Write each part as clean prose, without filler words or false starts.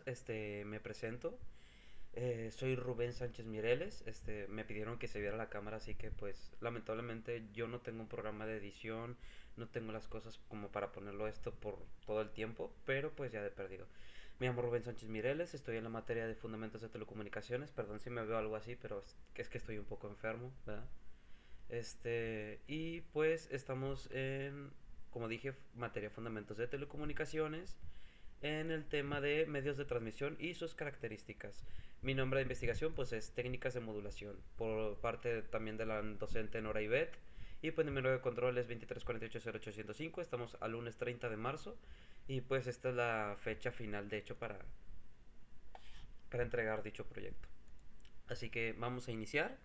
más, me presento. Soy Rubén Sánchez Mireles. Me pidieron que se viera la cámara, así que pues lamentablemente yo no tengo un programa de edición, no tengo las cosas como para ponerlo esto por todo el tiempo, pero pues ya de perdido. Me llamo Rubén Sánchez Mireles, estoy en la materia de Fundamentos de Telecomunicaciones. Perdón si me veo algo así, pero es que estoy un poco enfermo, ¿verdad? Y pues estamos en, como dije, materia de Fundamentos de Telecomunicaciones, en el tema de medios de transmisión y sus características. Mi nombre de investigación pues es técnicas de modulación, por parte también de la docente Nora Ibet. Y pues mi número de control es 23480805. Estamos al lunes 30 de marzo y pues esta es la fecha final de hecho para entregar dicho proyecto. Así que vamos a iniciar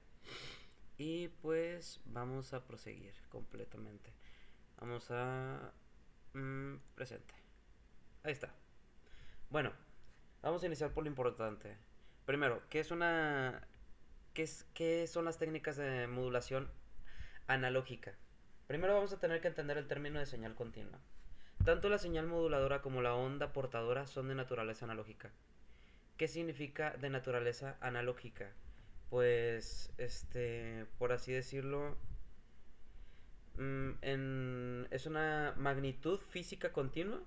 y pues vamos a proseguir completamente. Vamos a... presente. Ahí está. Bueno, vamos a iniciar por lo importante. Primero, ¿qué son las técnicas de modulación analógica? Primero vamos a tener que entender el término de señal continua. Tanto la señal moduladora como la onda portadora son de naturaleza analógica. ¿Qué significa de naturaleza analógica? Pues, por así decirlo, es una magnitud física continua,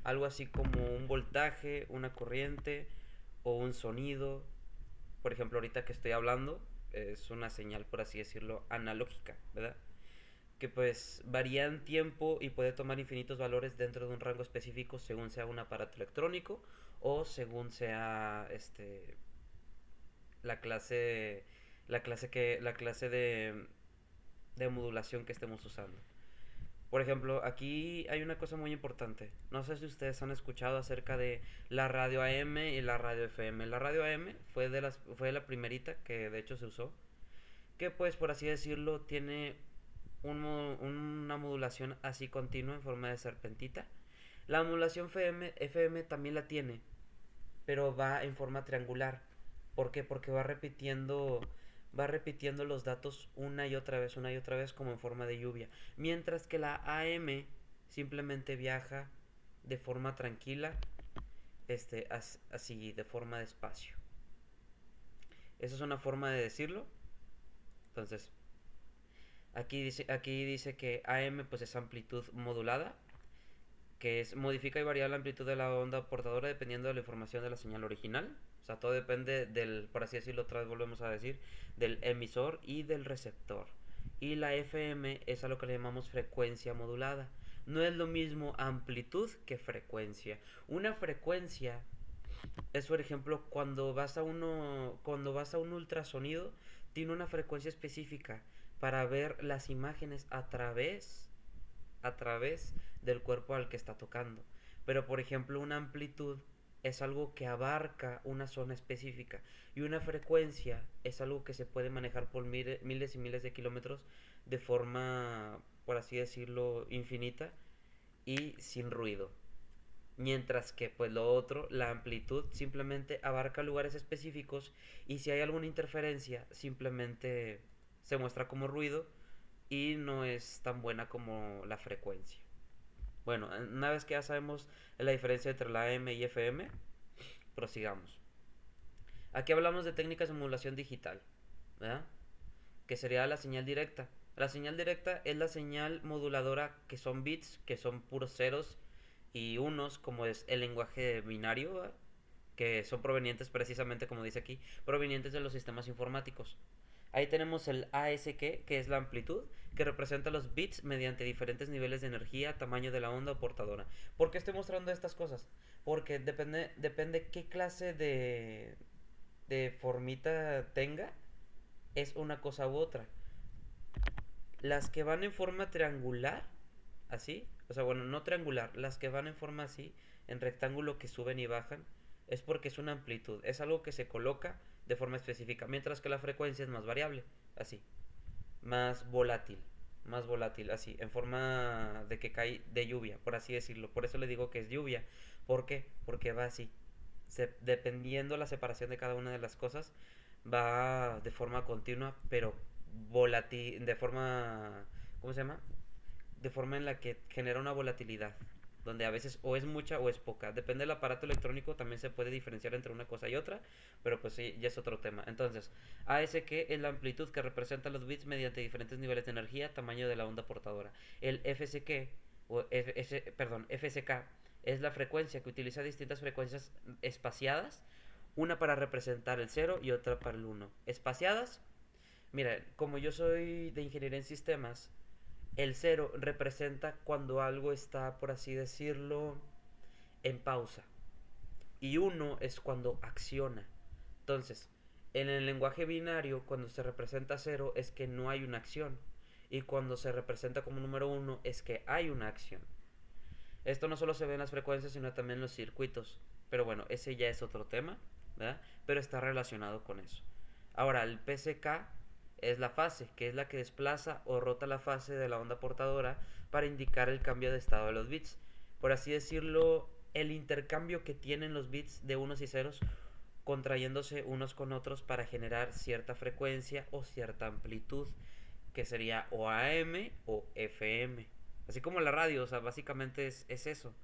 algo así como un voltaje, una corriente o un sonido. Por ejemplo, ahorita que estoy hablando, es una señal, por así decirlo, analógica, ¿verdad? Que pues varía en tiempo y puede tomar infinitos valores dentro de un rango específico según sea un aparato electrónico o según sea la clase la clase de modulación que estemos usando. Por ejemplo, aquí hay una cosa muy importante. No sé si ustedes han escuchado acerca de la radio AM y la radio FM. La radio AM fue la primerita que de hecho se usó, que pues por así decirlo tiene una modulación así continua en forma de serpentita. La modulación FM también la tiene, pero va en forma triangular. ¿Por qué? Porque va repitiendo los datos una y otra vez como en forma de lluvia. Mientras que la AM simplemente viaja de forma tranquila, así, de forma de espacio. Esa es una forma de decirlo. Entonces, aquí dice que AM pues es amplitud modulada, que es modifica y varía la amplitud de la onda portadora dependiendo de la información de la señal original. O sea, todo depende del, por así decirlo, otra vez volvemos a decir, del emisor y del receptor. Y la FM es a lo que le llamamos frecuencia modulada. No es lo mismo amplitud que frecuencia. Una frecuencia es, por ejemplo, cuando vas a un ultrasonido, tiene una frecuencia específica para ver las imágenes a través del cuerpo al que está tocando. Pero por ejemplo, una amplitud es algo que abarca una zona específica y una frecuencia es algo que se puede manejar por miles y miles de kilómetros de forma, por así decirlo, infinita y sin ruido. Mientras que pues lo otro, la amplitud simplemente abarca lugares específicos y si hay alguna interferencia simplemente se muestra como ruido y no es tan buena como la frecuencia. Bueno, una vez que ya sabemos la diferencia entre la AM y FM, prosigamos. Aquí hablamos de técnicas de modulación digital, ¿verdad? Que sería la señal directa. La señal directa es la señal moduladora que son bits, que son puros ceros y unos, como es el lenguaje binario, ¿verdad? Que son provenientes precisamente, como dice aquí, provenientes de los sistemas informáticos. Ahí tenemos el ASQ, que es la amplitud, que representa los bits mediante diferentes niveles de energía, tamaño de la onda o portadora. ¿Por qué estoy mostrando estas cosas? Porque depende qué clase de formita tenga, es una cosa u otra. Las que van en forma triangular, así, o sea, bueno, no triangular, las que van en forma así, en rectángulo que suben y bajan, es porque es una amplitud, es algo que se coloca de forma específica, mientras que la frecuencia es más variable, así, más volátil, así, en forma de que cae de lluvia, por así decirlo. Por eso le digo que es lluvia. ¿Por qué? Porque va así. Dependiendo la separación de cada una de las cosas, va de forma continua, pero volátil, de forma, ¿cómo se llama? De forma en la que genera una volatilidad. donde a veces o es mucha o es poca. Depende del aparato electrónico, también se puede diferenciar entre una cosa y otra, pero pues sí, ya es otro tema. Entonces, ASK es la amplitud que representa los bits mediante diferentes niveles de energía, tamaño de la onda portadora. El FSK, FSK es la frecuencia que utiliza distintas frecuencias espaciadas, una para representar el 0 y otra para el 1. Espaciadas, mira, como yo soy de ingeniería en sistemas, el 0 representa cuando algo está, por así decirlo, en pausa. Y 1 es cuando acciona. Entonces, en el lenguaje binario, cuando se representa 0 es que no hay una acción. Y cuando se representa como número 1 es que hay una acción. Esto no solo se ve en las frecuencias, sino también en los circuitos. Pero bueno, ese ya es otro tema, ¿verdad? Pero está relacionado con eso. Ahora, el PSK es la fase, que es la que desplaza o rota la fase de la onda portadora para indicar el cambio de estado de los bits. Por así decirlo, el intercambio que tienen los bits de unos y ceros contrayéndose unos con otros para generar cierta frecuencia o cierta amplitud, que sería o AM o FM. Así como la radio, o sea, básicamente es eso,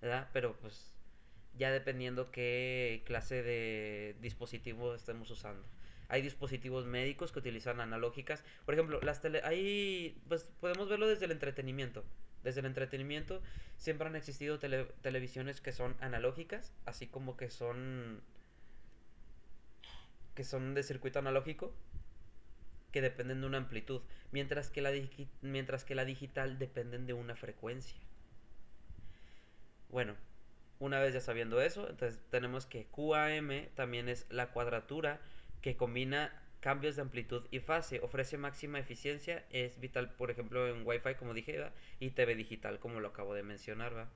¿verdad? Pero pues ya dependiendo qué clase de dispositivo estemos usando. Hay dispositivos médicos que utilizan analógicas. Por ejemplo, pues podemos verlo desde el entretenimiento. Desde el entretenimiento siempre han existido televisiones que son analógicas, así como que son de circuito analógico, que dependen de una amplitud, mientras que la digital dependen de una frecuencia. Bueno, una vez ya sabiendo eso, entonces tenemos que QAM también es la cuadratura que combina cambios de amplitud y fase, ofrece máxima eficiencia, es vital, por ejemplo, en Wi-Fi, como dije, ¿va? Y TV digital, como lo acabo de mencionar, ¿va?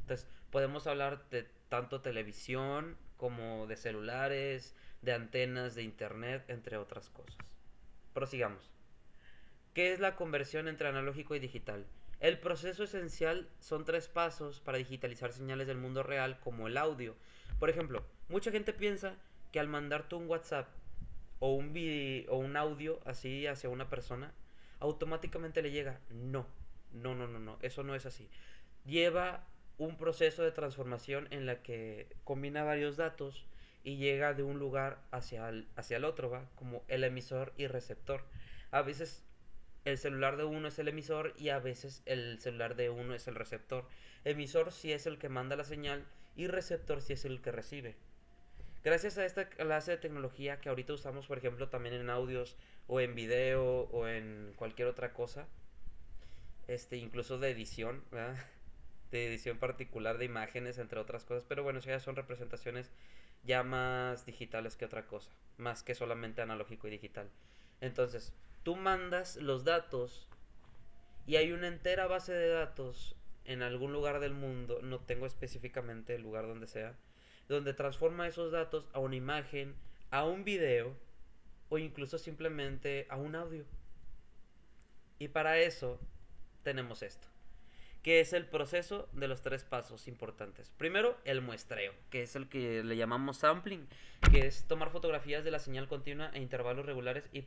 Entonces, podemos hablar de tanto televisión como de celulares, de antenas, de internet, entre otras cosas. Prosigamos. ¿Qué es la conversión entre analógico y digital? El proceso esencial son tres pasos para digitalizar señales del mundo real como el audio. Por ejemplo, mucha gente piensa que al mandarte un WhatsApp o un audio así hacia una persona, automáticamente le llega. No, no, no, no, no, eso no es así. Lleva un proceso de transformación en la que combina varios datos y llega de un lugar hacia el otro, ¿va? Como el emisor y receptor. A veces el celular de uno es el emisor y a veces el celular de uno es el receptor. Emisor sí es el que manda la señal y receptor sí es el que recibe. Gracias a esta clase de tecnología que ahorita usamos, por ejemplo, también en audios o en video o en cualquier otra cosa, incluso de edición, ¿verdad? De edición particular de imágenes, entre otras cosas, pero bueno, eso ya son representaciones ya más digitales que otra cosa, más que solamente analógico y digital. Entonces, tú mandas los datos y hay una entera base de datos en algún lugar del mundo, no tengo específicamente el lugar donde sea, donde transforma esos datos a una imagen, a un video o incluso simplemente a un audio. Y para eso tenemos esto, que es el proceso de los tres pasos importantes. Primero, el muestreo, que es el que le llamamos sampling, que es tomar fotografías de la señal continua a intervalos regulares y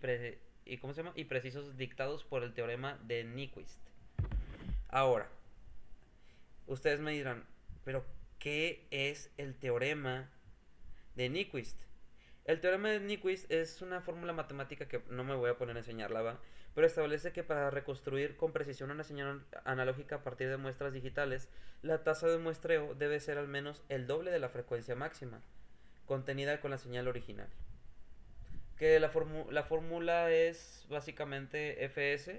precisos dictados por el teorema de Nyquist. Ahora, ustedes me dirán, pero ¿qué es el teorema de Nyquist? El teorema de Nyquist es una fórmula matemática que no me voy a poner a enseñarla, ¿va? Pero establece que para reconstruir con precisión una señal analógica a partir de muestras digitales, la tasa de muestreo debe ser al menos el doble de la frecuencia máxima, contenida con la señal original. Que la fórmula es básicamente Fs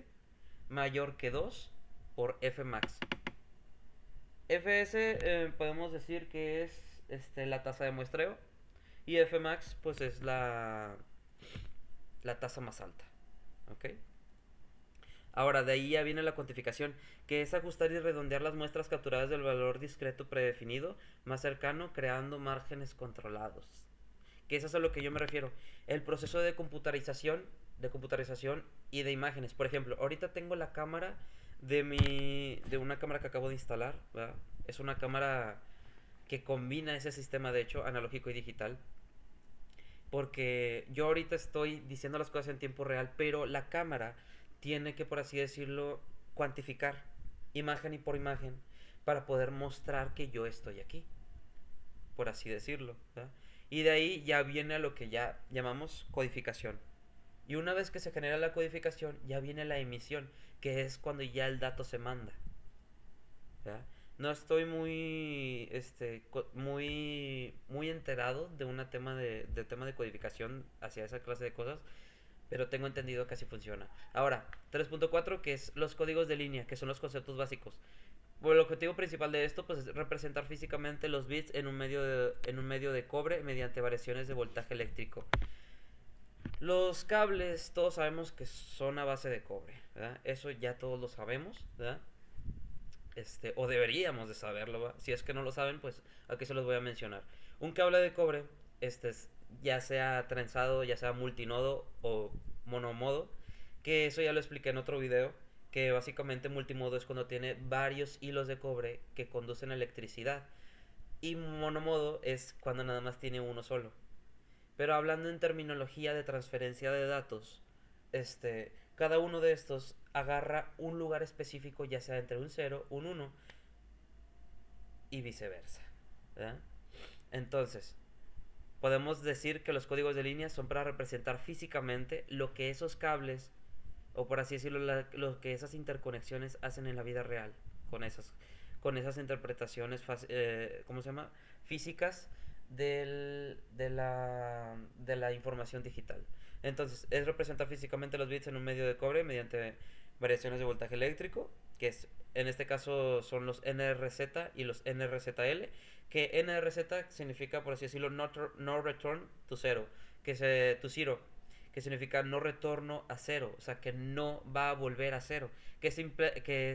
mayor que 2 por Fmax. Fs podemos decir que es la tasa de muestreo y Fmax pues es la tasa más alta. ¿Ok? Ahora, de ahí ya viene la cuantificación, que es ajustar y redondear las muestras capturadas del valor discreto predefinido más cercano, creando márgenes controlados. Que eso es a lo que yo me refiero. El proceso de computarización y de imágenes. Por ejemplo, ahorita tengo la cámara de una cámara que acabo de instalar, ¿verdad? Es una cámara que combina ese sistema, de hecho, analógico y digital. Porque yo ahorita estoy diciendo las cosas en tiempo real, pero la cámara tiene que, por así decirlo, cuantificar imagen y por imagen para poder mostrar que yo estoy aquí, por así decirlo, ¿verdad? Y de ahí ya viene a lo que ya llamamos codificación. Y una vez que se genera la codificación, ya viene la emisión, que es cuando ya el dato se manda, ¿verdad? No estoy muy enterado de del tema de codificación hacia esa clase de cosas, pero tengo entendido que así funciona. Ahora, 3.4, que es los códigos de línea, que son los conceptos básicos. Bueno, el objetivo principal de esto pues, es representar físicamente los bits en un medio de cobre mediante variaciones de voltaje eléctrico. Los cables, todos sabemos que son a base de cobre, ¿verdad? Eso ya todos lo sabemos, ¿verdad? O deberíamos de saberlo, ¿verdad? Si es que no lo saben, pues aquí se los voy a mencionar. Un cable de cobre, ya sea trenzado, ya sea multinodo o monomodo, que eso ya lo expliqué en otro video, que básicamente multimodo es cuando tiene varios hilos de cobre que conducen electricidad, y monomodo es cuando nada más tiene uno solo. Pero hablando en terminología de transferencia de datos, cada uno de estos agarra un lugar específico, ya sea entre un 0, un 1 y viceversa, ¿verdad? Entonces, podemos decir que los códigos de línea son para representar físicamente lo que esos cables, o por así decirlo, lo que esas interconexiones hacen en la vida real, con esas interpretaciones, ¿cómo se llama? Físicas de la información digital. Entonces, es representar físicamente los bits en un medio de cobre mediante variaciones de voltaje eléctrico, que en este caso son los NRZ y los NRZL, que NRZ significa, por así decirlo, no return to zero, to zero, que significa no retorno a cero, o sea, que no va a volver a cero, que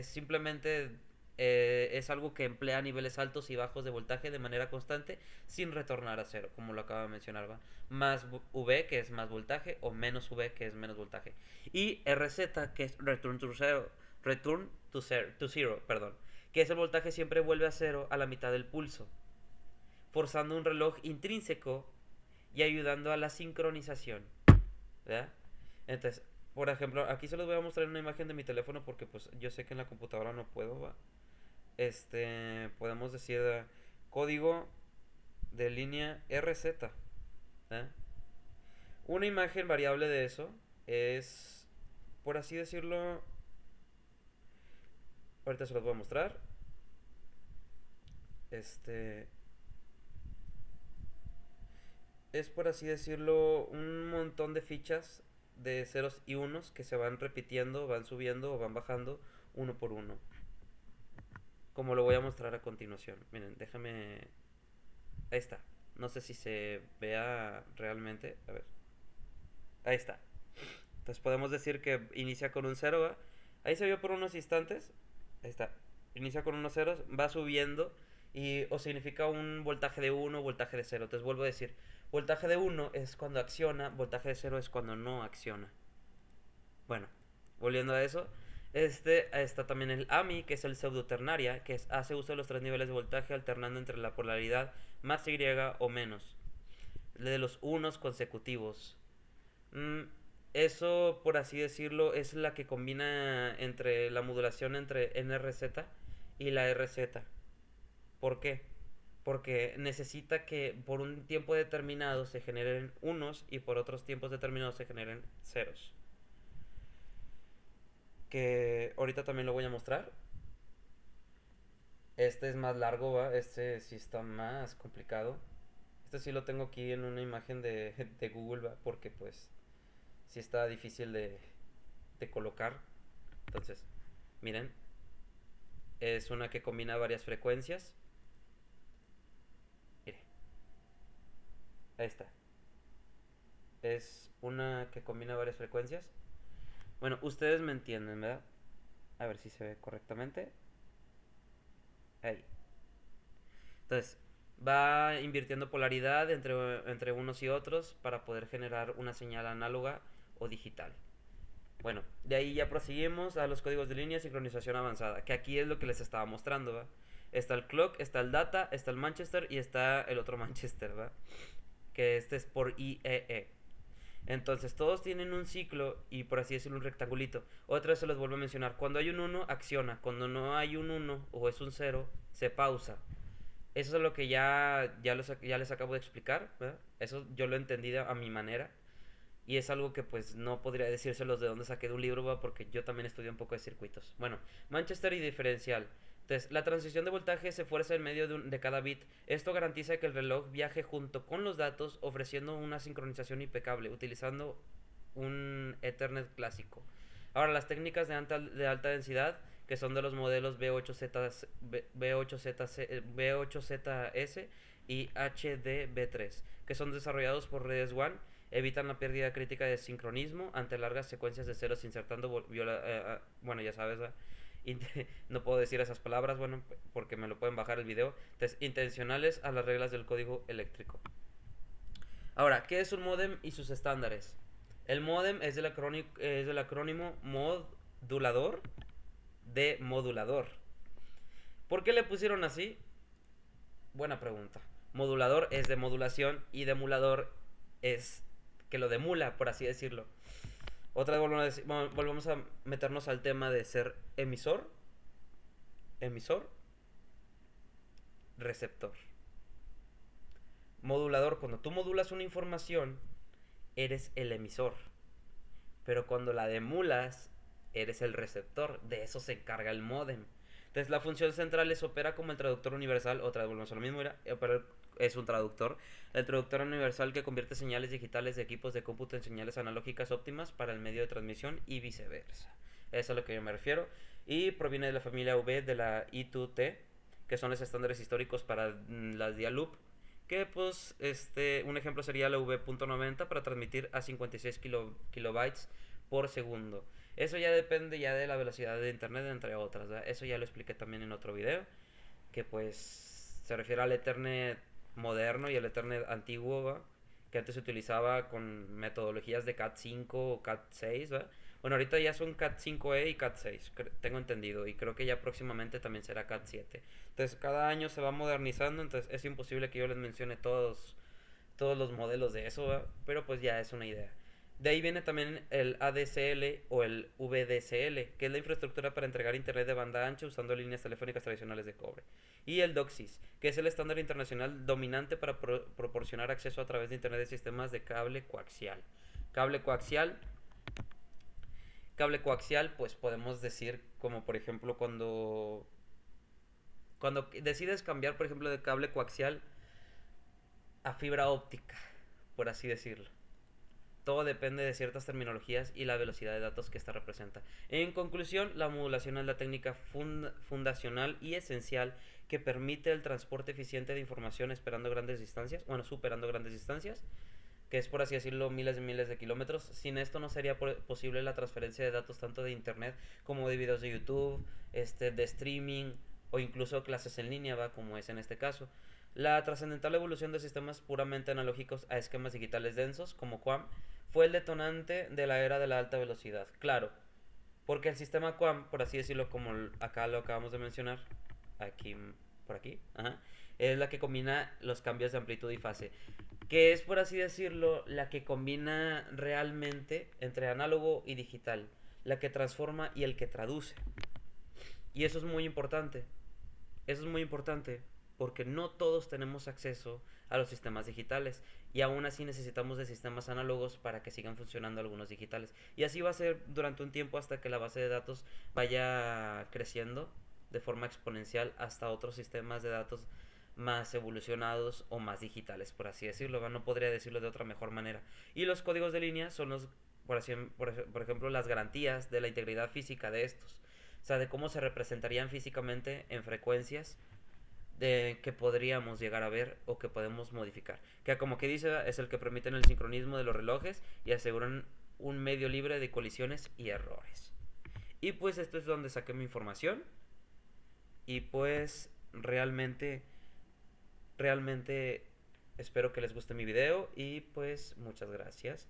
simplemente es algo que emplea niveles altos y bajos de voltaje de manera constante sin retornar a cero, como lo acabo de mencionar, ¿va? Más V, que es más voltaje, o menos V, que es menos voltaje. Y RZ, que es return to zero, perdón, que ese voltaje siempre vuelve a cero a la mitad del pulso, forzando un reloj intrínseco y ayudando a la sincronización, ¿verdad? Entonces, por ejemplo, aquí se los voy a mostrar en una imagen de mi teléfono porque pues yo sé que en la computadora no puedo, ¿va? Podemos decir código de línea RZ, ¿eh? Una imagen variable de eso es, por así decirlo, ahorita se los voy a mostrar. Es, por así decirlo, un montón de fichas de ceros y unos que se van repitiendo, van subiendo o van bajando uno por uno, como lo voy a mostrar a continuación. Miren, déjame. Ahí está. No sé si se vea realmente. A ver. Ahí está. Entonces podemos decir que inicia con un 0, ¿va? Ahí se vio por unos instantes. Ahí está. Inicia con unos ceros, va subiendo o significa un voltaje de 1, voltaje de 0. Entonces vuelvo a decir, voltaje de 1 es cuando acciona, voltaje de 0 es cuando no acciona. Bueno, volviendo a eso, está también el AMI, que es el pseudoternaria, que hace uso de los tres niveles de voltaje alternando entre la polaridad más Y o menos, de los unos consecutivos. Eso, por así decirlo, es la que combina entre la modulación entre NRZ y la RZ. ¿Por qué? Porque necesita que por un tiempo determinado se generen unos y por otros tiempos determinados se generen ceros. Que ahorita también lo voy a mostrar. Este es más largo, ¿va? Este sí está más complicado. Este sí lo tengo aquí en una imagen de Google, ¿va? Porque pues sí está difícil de colocar. Entonces, miren, es una que combina varias frecuencias. Mire, ahí está. Es una que combina varias frecuencias. Bueno, ustedes me entienden, ¿verdad? A ver si se ve correctamente. Ahí. Entonces, va invirtiendo polaridad entre unos y otros para poder generar una señal análoga o digital. Bueno, de ahí ya proseguimos a los códigos de línea de sincronización avanzada, que aquí es lo que les estaba mostrando, ¿va? Está el clock, está el data, está el Manchester y está el otro Manchester, ¿va? Que este es por IEE. Entonces todos tienen un ciclo y por así decirlo un rectangulito. Otra vez se los vuelvo a mencionar. Cuando hay un uno acciona. Cuando no hay un uno o es un cero se pausa. Eso es lo que ya les acabo de explicar, ¿verdad? Eso yo lo entendí a mi manera. Y es algo que pues no podría decírselos de dónde saqué de un libro, ¿va? Porque yo también estudié un poco de circuitos. Bueno, Manchester y diferencial. Entonces, la transición de voltaje se fuerza en medio de cada bit. Esto garantiza que el reloj viaje junto con los datos, ofreciendo una sincronización impecable, utilizando un Ethernet clásico. Ahora, las técnicas de alta densidad, que son de los modelos B8Z, B8ZS y HDB3, que son desarrollados por Redes One, evitan la pérdida crítica de sincronismo ante largas secuencias de ceros insertando bueno, ya sabes, no puedo decir esas palabras, bueno, porque me lo pueden bajar el video. Entonces, intencionales a las reglas del código eléctrico. Ahora, ¿qué es un módem y sus estándares? El módem es del acrónimo modulador de modulador. ¿Por qué le pusieron así? Buena pregunta. Modulador es de modulación y demulador es que lo demula, por así decirlo. Otra vez volvemos a meternos al tema de ser emisor, receptor. Modulador, cuando tú modulas una información, eres el emisor. Pero cuando la demulas, eres el receptor. De eso se encarga el módem. Entonces la función central opera como el traductor universal. Otra vez volvemos a lo mismo, es un traductor. El traductor universal que convierte señales digitales de equipos de cómputo en señales analógicas óptimas para el medio de transmisión y viceversa. Eso es a lo que yo me refiero. Y proviene de la familia V de la I2T, que son los estándares históricos para las dial-loop. Que pues un ejemplo sería la V.90 para transmitir a 56 kilobytes por segundo. Eso ya depende ya de la velocidad de internet, entre otras, ¿verdad? Eso ya lo expliqué también en otro video, que pues se refiere al Ethernet moderno y el Ethernet antiguo, ¿va? Que antes se utilizaba con metodologías de Cat5 o Cat6, ¿va? Bueno, ahorita ya son Cat5e y Cat6, tengo entendido, y creo que ya próximamente también será Cat7. Entonces cada año se va modernizando, entonces es imposible que yo les mencione todos los modelos de eso, ¿va? Pero pues ya es una idea. De ahí viene también el ADSL o el VDSL, que es la infraestructura para entregar internet de banda ancha usando líneas telefónicas tradicionales de cobre. Y el DOCSIS, que es el estándar internacional dominante para proporcionar acceso a través de internet de sistemas de cable coaxial. Cable coaxial, pues podemos decir como por ejemplo cuando decides cambiar por ejemplo de cable coaxial a fibra óptica, por así decirlo. Todo depende de ciertas terminologías y la velocidad de datos que esta representa. En conclusión, la modulación es la técnica fundacional y esencial que permite el transporte eficiente de información superando grandes distancias, que es por así decirlo miles de kilómetros. Sin esto no sería posible la transferencia de datos tanto de internet como de videos de YouTube, de streaming o incluso clases en línea, ¿va? Como es en este caso. La trascendental evolución de sistemas puramente analógicos a esquemas digitales densos como QAM fue el detonante de la era de la alta velocidad. Claro, porque el sistema QAM, por así decirlo, como acá lo acabamos de mencionar, aquí, por aquí, es la que combina los cambios de amplitud y fase, que es, por así decirlo, la que combina realmente entre análogo y digital, la que transforma y el que traduce. Y eso es muy importante. Eso es muy importante porque no todos tenemos acceso a los sistemas digitales y aún así necesitamos de sistemas análogos para que sigan funcionando algunos digitales. Y así va a ser durante un tiempo hasta que la base de datos vaya creciendo de forma exponencial hasta otros sistemas de datos más evolucionados o más digitales, por así decirlo. No podría decirlo de otra mejor manera. Y los códigos de línea son por ejemplo, las garantías de la integridad física de estos. O sea, de cómo se representarían físicamente en frecuencias de que podríamos llegar a ver o que podemos modificar. Que como que dice, es el que permiten el sincronismo de los relojes y aseguran un medio libre de colisiones y errores. Y pues esto es donde saqué mi información. Y pues realmente espero que les guste mi video y pues muchas gracias.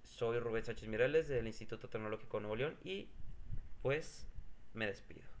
Soy Rubén Sánchez Mireles del Instituto Tecnológico Nuevo León y pues me despido.